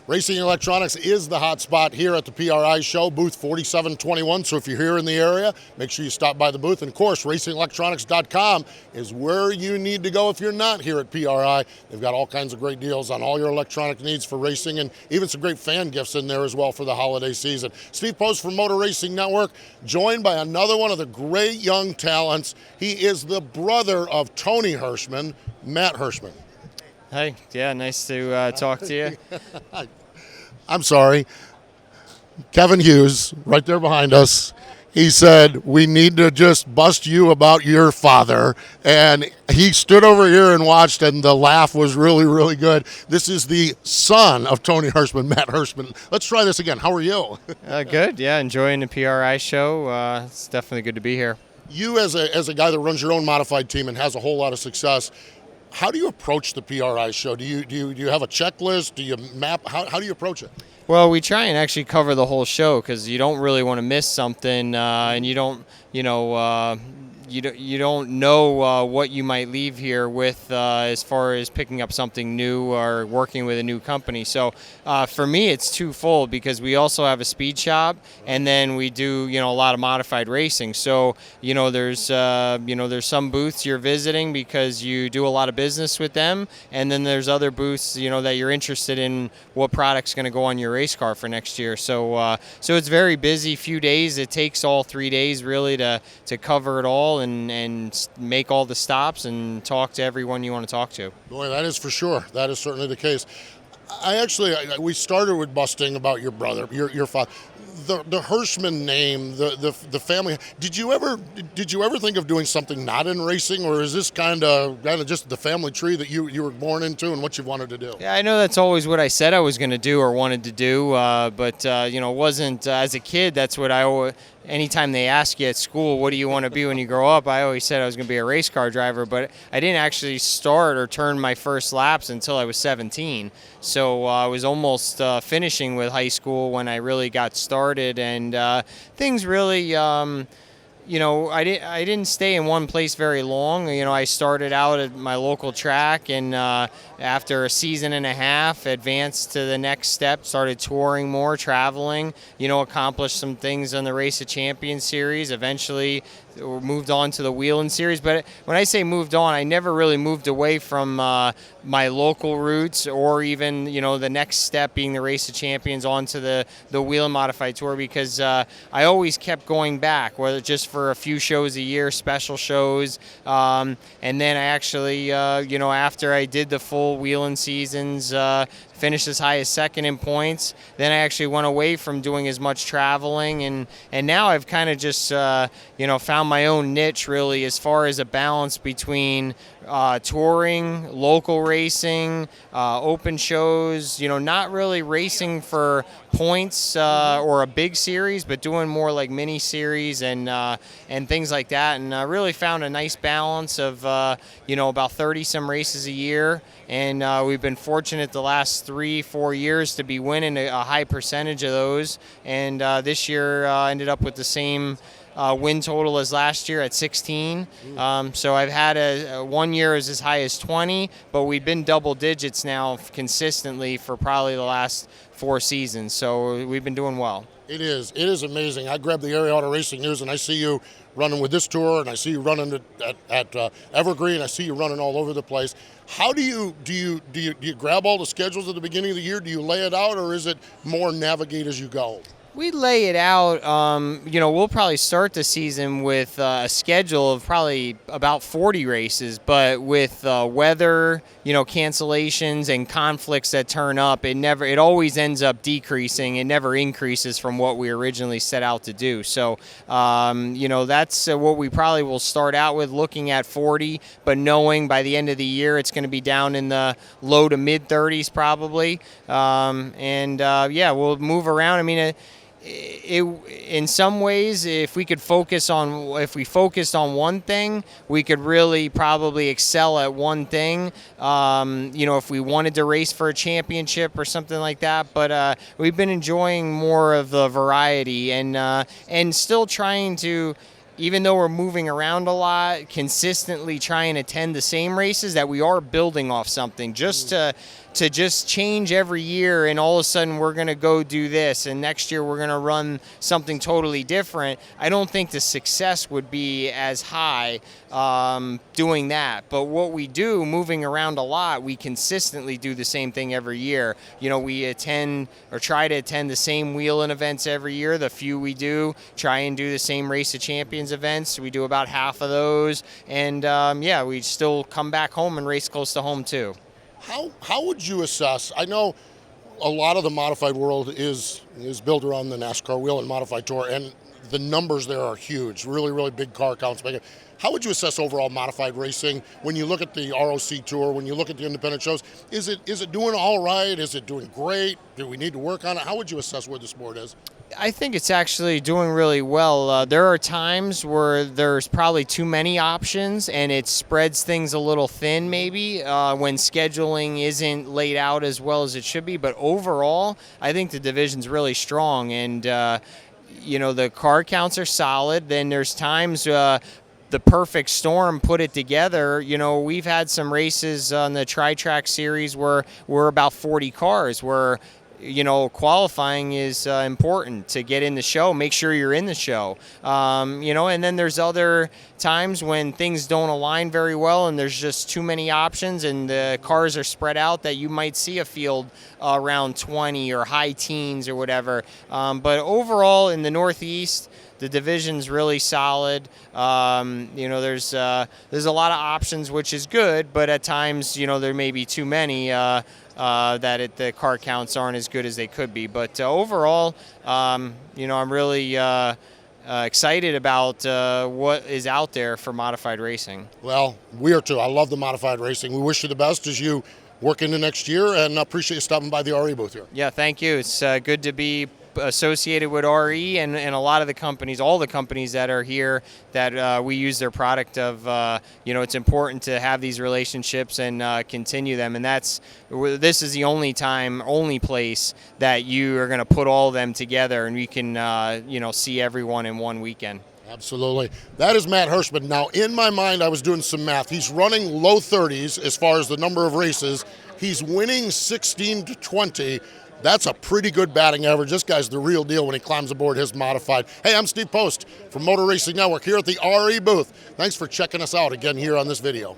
Racing Electronics is the hot spot here at the PRI show, booth 4721. So if you're here in the area, make sure you stop by the booth. And of course, racingelectronics.com is where you need to go if you're not here at PRI. They've got all kinds of great deals on all your electronic needs for racing, and even some great fan gifts in there as well for the holiday season. Steve Post from Motor Racing Network, joined by another one of the great young talents. He is the brother of Tony Hirschman, Matt Hirschman. Hey, yeah, nice to talk to you. I'm sorry. Kevin Hughes, right there behind us, he said, we need to just bust you about your father. And he stood over here and watched, and the laugh was really, really good. This is the son of Tony Hirschman, Matt Hirschman. Let's try this again. How are you? Good, yeah, enjoying the PRI show. It's definitely good to be here. You, as a guy that runs your own modified team and has a whole lot of success, how do you approach the PRI show? Do you have a checklist? Do you map? How do you approach it? Well, we try and actually cover the whole show because you don't really want to miss something, and you don't know what you might leave here with as far as picking up something new or working with a new company. So for me, it's twofold because we also have a speed shop, and then we do a lot of modified racing. So there's some booths you're visiting because you do a lot of business with them, and then there's other booths that you're interested in what product's going to go on your race car for next year. So it's very busy. Few days. It takes all 3 days really to cover it all. And make all the stops and talk to everyone you want to talk to. Boy, that is for sure. That is certainly the case. We started with busting about your brother, your father. The Hirschman name, the family. Did you ever think of doing something not in racing, or is this kind of just the family tree that you were born into and what you wanted to do? Yeah, I know that's always what I said I was going to do or wanted to do, but it wasn't as a kid. That's what I always. Anytime they ask you at school, what do you want to be when you grow up, I always said I was going to be a race car driver, but I didn't actually start or turn my first laps until I was 17. So I was almost finishing with high school when I really got started, and things really, I didn't stay in one place very long. I started out at my local track, and after a season and a half, advanced to the next step, started touring more, traveling, accomplished some things on the Race of Champions series, eventually moved on to the Wheeling series. But when I say moved on, I never really moved away from my local roots or even, the next step being the Race of Champions onto the Wheeling Modified Tour, because I always kept going back, whether just for a few shows a year, special shows. And then I actually, after I did the full Wheeling seasons, finished as high as second in points. Then I actually went away from doing as much traveling, and now I've kind of just found my own niche really as far as a balance between touring, local racing, open shows, not really racing for points or a big series, but doing more like mini series and things like that, and really found a nice balance of about 30 some races a year, and we've been fortunate the last 3-4 years to be winning a high percentage of those, and this year ended up with the same win total as last year at 16. So I've had a 1 year is as high as 20, but we've been double digits now consistently for probably the last 4 seasons. So we've been doing well. It is amazing. I grabbed the Area Auto Racing News, and I see you running with this tour, and I see you running at Evergreen. I see you running all over the place. How do you grab all the schedules at the beginning of the year? Do you lay it out, or is it more navigate as you go? We lay it out. We'll probably start the season with a schedule of probably about 40 races, but with weather, cancellations and conflicts that turn up, it always ends up decreasing. It never increases from what we originally set out to do. So, that's what we probably will start out with, looking at 40, but knowing by the end of the year it's going to be down in the low to mid 30s probably. We'll move around. I mean, in some ways, if we focused on one thing, we could really probably excel at one thing. If we wanted to race for a championship or something like that. But we've been enjoying more of the variety and still trying to, even though we're moving around a lot, consistently try and attend the same races, that we are building off something just to to just change every year and all of a sudden we're going to go do this and next year we're going to run something totally different, I don't think the success would be as high doing that. But what we do, moving around a lot, we consistently do the same thing every year. You know, we attend or try to attend the same wheeling events every year. The few we do, try and do the same Race of Champions events. We do about half of those. And yeah, we still come back home and race close to home too. How would you assess? I know a lot of the modified world is built around the NASCAR Wheel and Modified Tour, and the numbers there are huge, really, really big car counts. How would you assess overall modified racing when you look at the ROC Tour, when you look at the independent shows? Is it doing all right? Is it doing great? Do we need to work on it? How would you assess where the sport is? I think it's actually doing really well. There are times where there's probably too many options and it spreads things a little thin maybe when scheduling isn't laid out as well as it should be. But overall, I think the division's really strong and you know, the car counts are solid. Then there's times the perfect storm put it together. You know, we've had some races on the Tri-Track series where we're about 40 cars where, you know, qualifying is important to get in the show. Make sure you're in the show. You know, and then there's other times when things don't align very well and there's just too many options and the cars are spread out that you might see a field around 20 or high teens or whatever. But overall in the Northeast, the division's really solid. You know, there's a lot of options, which is good, but at times, you know, there may be too many that the car counts aren't as good as they could be. But overall, you know, I'm really excited about what is out there for modified racing. Well, we are too. I love the modified racing. We wish you the best as you work into next year, and appreciate you stopping by the RE booth here. Yeah, thank you. It's good to be associated with RE and a lot of the companies, all the companies that are here that we use their product of, you know, it's important to have these relationships and continue them. And this is the only place that you are going to put all of them together and we can, you know, see everyone in one weekend. Absolutely. That is Matt Hirschman. Now, in my mind, I was doing some math. He's running low 30s as far as the number of races. He's winning 16 to 20. That's a pretty good batting average. This guy's the real deal when he climbs aboard his modified. Hey, I'm Steve Post from Motor Racing Network here at the RE booth. Thanks for checking us out again here on this video.